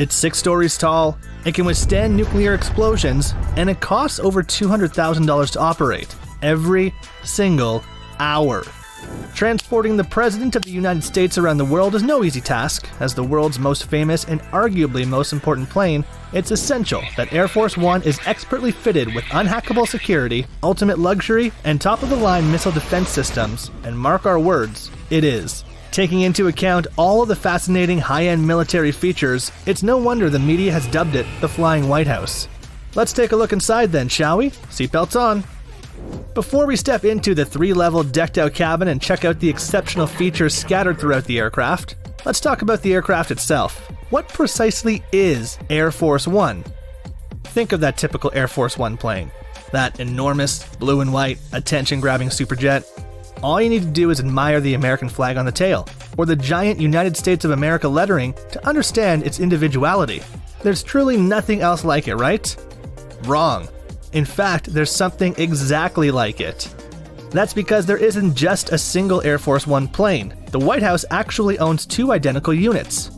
It's 6 stories tall, it can withstand nuclear explosions, and it costs over $200,000 to operate every single hour. Transporting the President of the United States around the world is no easy task. As the world's most famous and arguably most important plane, it's essential that Air Force One is expertly fitted with unhackable security, ultimate luxury, and top-of-the-line missile defense systems. And mark our words, it is. Taking into account all of the fascinating high-end military features, it's no wonder the media has dubbed it the Flying White House. Let's take a look inside then, shall we? Seatbelts on. Before we step into the 3-level decked-out cabin and check out the exceptional features scattered throughout the aircraft, let's talk about the aircraft itself. What precisely is Air Force One? Think of that typical Air Force One plane. That enormous, blue and white, attention-grabbing superjet. All you need to do is admire the American flag on the tail, or the giant United States of America lettering to understand its individuality. There's truly nothing else like it, right? Wrong. In fact, there's something exactly like it. That's because there isn't just a single Air Force One plane. The White House actually owns 2 identical units.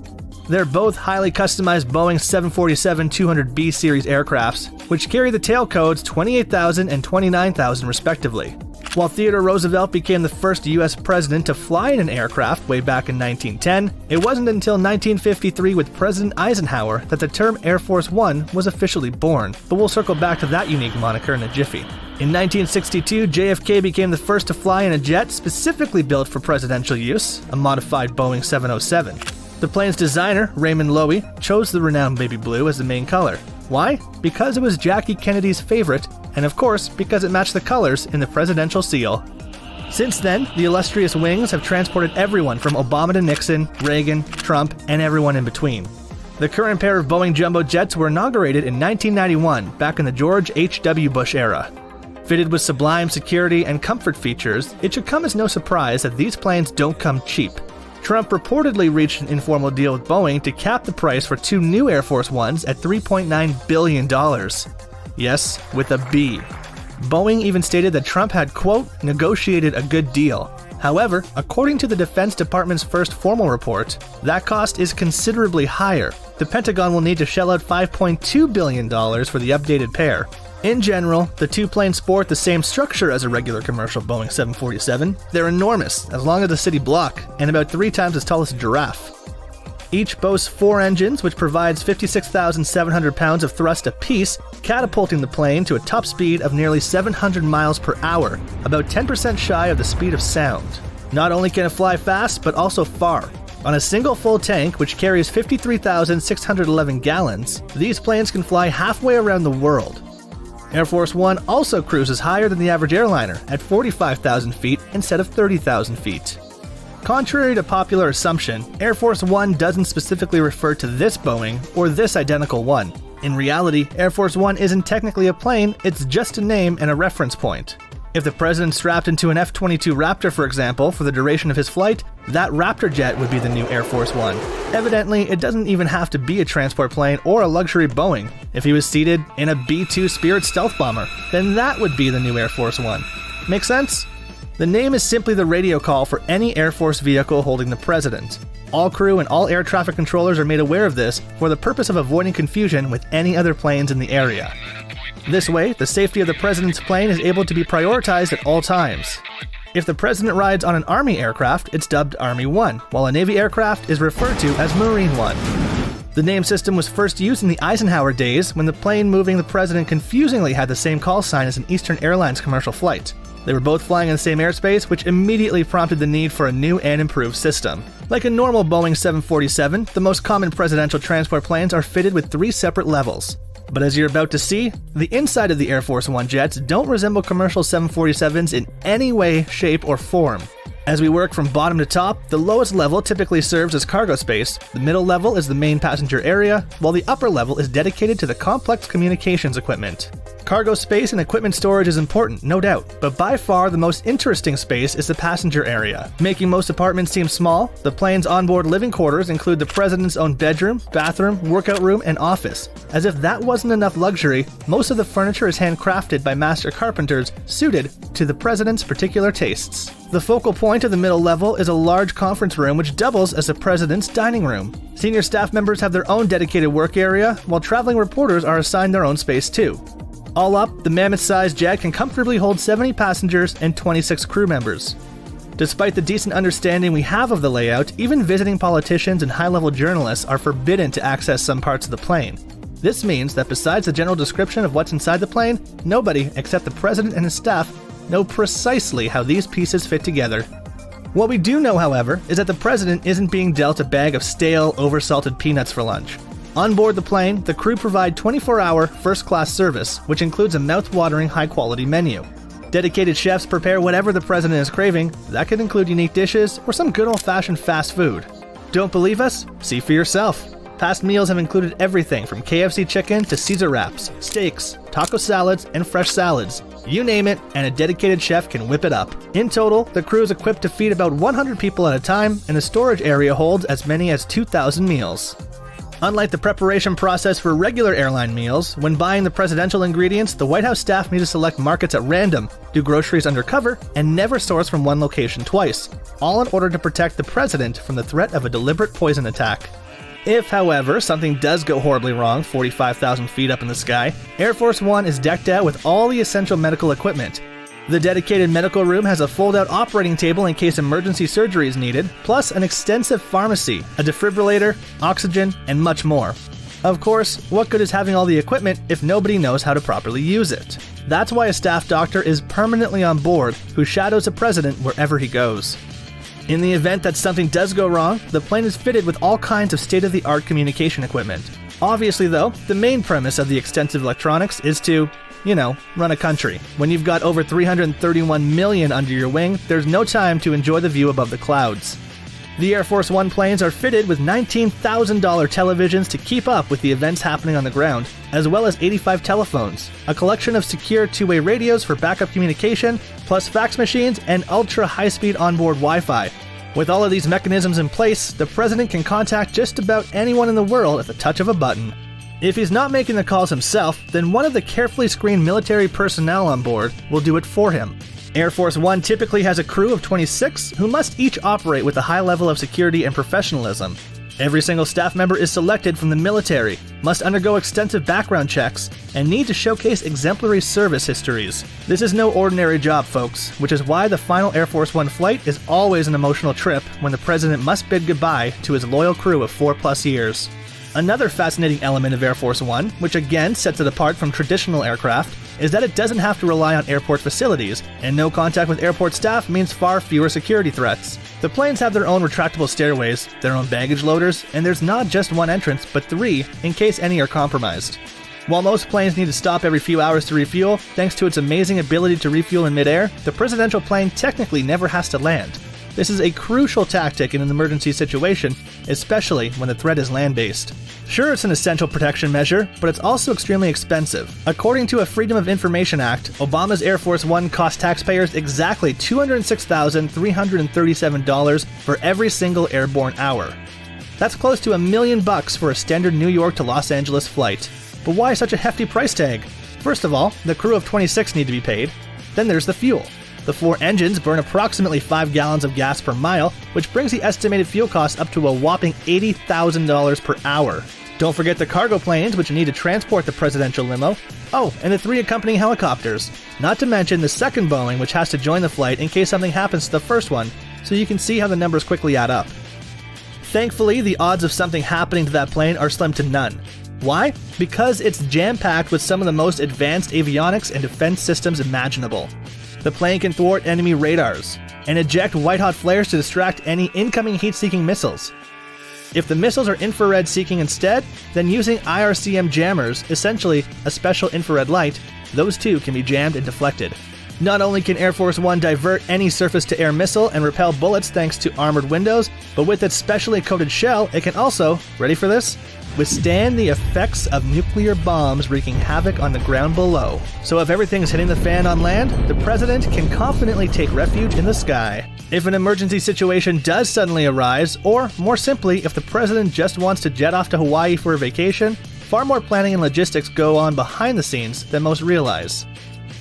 They're both highly customized Boeing 747-200B series aircrafts, which carry the tail codes 28,000 and 29,000 respectively. While Theodore Roosevelt became the first U.S. president to fly in an aircraft way back in 1910, it wasn't until 1953 with President Eisenhower that the term Air Force One was officially born, but we'll circle back to that unique moniker in a jiffy. In 1962, JFK became the first to fly in a jet specifically built for presidential use, a modified Boeing 707. The plane's designer, Raymond Loewy, chose the renowned baby blue as the main color. Why? Because it was Jackie Kennedy's favorite, and of course, because it matched the colors in the presidential seal. Since then, the illustrious wings have transported everyone from Obama to Nixon, Reagan, Trump, and everyone in between. The current pair of Boeing jumbo jets were inaugurated in 1991, back in the George H.W. Bush era. Fitted with sublime security and comfort features, it should come as no surprise that these planes don't come cheap. Trump reportedly reached an informal deal with Boeing to cap the price for 2 new Air Force Ones at $3.9 billion. Yes, with a B. Boeing even stated that Trump had, quote, negotiated a good deal. However, according to the Defense Department's first formal report, that cost is considerably higher. The Pentagon will need to shell out $5.2 billion for the updated pair. In general, the 2 planes sport the same structure as a regular commercial Boeing 747. They're enormous, as long as a city block, and about 3 times as tall as a giraffe. Each boasts 4 engines, which provides 56,700 pounds of thrust apiece, catapulting the plane to a top speed of nearly 700 miles per hour, about 10% shy of the speed of sound. Not only can it fly fast, but also far. On a single full tank, which carries 53,611 gallons, these planes can fly halfway around the world. Air Force One also cruises higher than the average airliner, at 45,000 feet instead of 30,000 feet. Contrary to popular assumption, Air Force One doesn't specifically refer to this Boeing or this identical one. In reality, Air Force One isn't technically a plane, it's just a name and a reference point. If the president strapped into an F-22 Raptor, for example, for the duration of his flight, that Raptor jet would be the new Air Force One. Evidently, it doesn't even have to be a transport plane or a luxury Boeing. If he was seated in a B-2 Spirit stealth bomber, then that would be the new Air Force One. Make sense? The name is simply the radio call for any Air Force vehicle holding the president. All crew and all air traffic controllers are made aware of this for the purpose of avoiding confusion with any other planes in the area. This way, the safety of the president's plane is able to be prioritized at all times. If the president rides on an Army aircraft, it's dubbed Army One, while a Navy aircraft is referred to as Marine One. The name system was first used in the Eisenhower days when the plane moving the president confusingly had the same call sign as an Eastern Airlines commercial flight. They were both flying in the same airspace, which immediately prompted the need for a new and improved system. Like a normal Boeing 747, the most common presidential transport planes are fitted with 3 separate levels. But as you're about to see, the inside of the Air Force One jets don't resemble commercial 747s in any way, shape, or form. As we work from bottom to top, the lowest level typically serves as cargo space, the middle level is the main passenger area, while the upper level is dedicated to the complex communications equipment. Cargo space and equipment storage is important, no doubt, but by far the most interesting space is the passenger area. Making most apartments seem small, the plane's onboard living quarters include the president's own bedroom, bathroom, workout room, and office. As if that wasn't enough luxury, most of the furniture is handcrafted by master carpenters suited to the president's particular tastes. The focal point of the middle level is a large conference room which doubles as the president's dining room. Senior staff members have their own dedicated work area, while traveling reporters are assigned their own space too. All up, the mammoth-sized jet can comfortably hold 70 passengers and 26 crew members. Despite the decent understanding we have of the layout, even visiting politicians and high-level journalists are forbidden to access some parts of the plane. This means that besides the general description of what's inside the plane, nobody except the president and his staff know precisely how these pieces fit together. What we do know, however, is that the president isn't being dealt a bag of stale, oversalted peanuts for lunch. On board the plane, the crew provide 24-hour first-class service, which includes a mouth-watering high-quality menu. Dedicated chefs prepare whatever the president is craving. That could include unique dishes or some good old-fashioned fast food. Don't believe us? See for yourself. Past meals have included everything from KFC chicken to Caesar wraps, steaks, taco salads, and fresh salads. You name it, and a dedicated chef can whip it up. In total, the crew is equipped to feed about 100 people at a time, and the storage area holds as many as 2,000 meals. Unlike the preparation process for regular airline meals, when buying the presidential ingredients, the White House staff need to select markets at random, do groceries undercover, and never source from one location twice, all in order to protect the president from the threat of a deliberate poison attack. If, however, something does go horribly wrong 45,000 feet up in the sky, Air Force One is decked out with all the essential medical equipment. The dedicated medical room has a fold-out operating table in case emergency surgery is needed, plus an extensive pharmacy, a defibrillator, oxygen, and much more. Of course, what good is having all the equipment if nobody knows how to properly use it? That's why a staff doctor is permanently on board who shadows the president wherever he goes. In the event that something does go wrong, the plane is fitted with all kinds of state-of-the-art communication equipment. Obviously though, the main premise of the extensive electronics is to, run a country. When you've got over 331 million under your wing, there's no time to enjoy the view above the clouds. The Air Force One planes are fitted with $19,000 televisions to keep up with the events happening on the ground, as well as 85 telephones, a collection of secure two-way radios for backup communication, plus fax machines and ultra-high-speed onboard Wi-Fi. With all of these mechanisms in place, the president can contact just about anyone in the world at the touch of a button. If he's not making the calls himself, then one of the carefully screened military personnel on board will do it for him. Air Force One typically has a crew of 26 who must each operate with a high level of security and professionalism. Every single staff member is selected from the military, must undergo extensive background checks, and need to showcase exemplary service histories. This is no ordinary job, folks, which is why the final Air Force One flight is always an emotional trip when the president must bid goodbye to his loyal crew of 4+ years. Another fascinating element of Air Force One, which again sets it apart from traditional aircraft, is that it doesn't have to rely on airport facilities, and no contact with airport staff means far fewer security threats. The planes have their own retractable stairways, their own baggage loaders, and there's not just one entrance, but 3 in case any are compromised. While most planes need to stop every few hours to refuel, thanks to its amazing ability to refuel in midair, the presidential plane technically never has to land. This is a crucial tactic in an emergency situation, especially when the threat is land-based. Sure, it's an essential protection measure, but it's also extremely expensive. According to a Freedom of Information Act, Obama's Air Force One cost taxpayers exactly $206,337 for every single airborne hour. That's close to $1 million for a standard New York to Los Angeles flight. But why such a hefty price tag? First of all, the crew of 26 need to be paid. Then there's the fuel. The 4 engines burn approximately 5 gallons of gas per mile, which brings the estimated fuel cost up to a whopping $80,000 per hour. Don't forget the cargo planes, which need to transport the presidential limo. Oh, and the 3 accompanying helicopters. Not to mention the second Boeing, which has to join the flight in case something happens to the first one, so you can see how the numbers quickly add up. Thankfully, the odds of something happening to that plane are slim to none. Why? Because it's jam-packed with some of the most advanced avionics and defense systems imaginable. The plane can thwart enemy radars and eject white-hot flares to distract any incoming heat-seeking missiles. If the missiles are infrared-seeking instead, then using IRCM jammers, essentially a special infrared light, those too can be jammed and deflected. Not only can Air Force One divert any surface-to-air missile and repel bullets thanks to armored windows, but with its specially coated shell, it can also, ready for this, withstand the effects of nuclear bombs wreaking havoc on the ground below. So if everything's hitting the fan on land, the president can confidently take refuge in the sky. If an emergency situation does suddenly arise, or more simply, if the president just wants to jet off to Hawaii for a vacation, far more planning and logistics go on behind the scenes than most realize.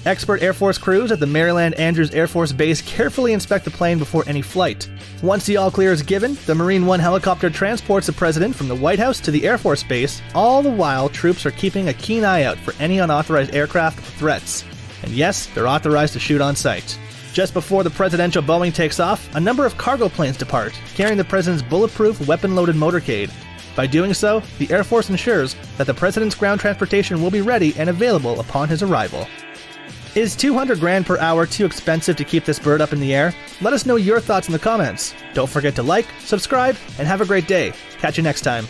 Expert Air Force crews at the Maryland Andrews Air Force Base carefully inspect the plane before any flight. Once the all-clear is given, the Marine One helicopter transports the president from the White House to the Air Force Base, all the while troops are keeping a keen eye out for any unauthorized aircraft or threats. And yes, they're authorized to shoot on sight. Just before the presidential Boeing takes off, a number of cargo planes depart, carrying the president's bulletproof, weapon-loaded motorcade. By doing so, the Air Force ensures that the president's ground transportation will be ready and available upon his arrival. Is 200 grand per hour too expensive to keep this bird up in the air? Let us know your thoughts in the comments. Don't forget to like, subscribe, and have a great day. Catch you next time.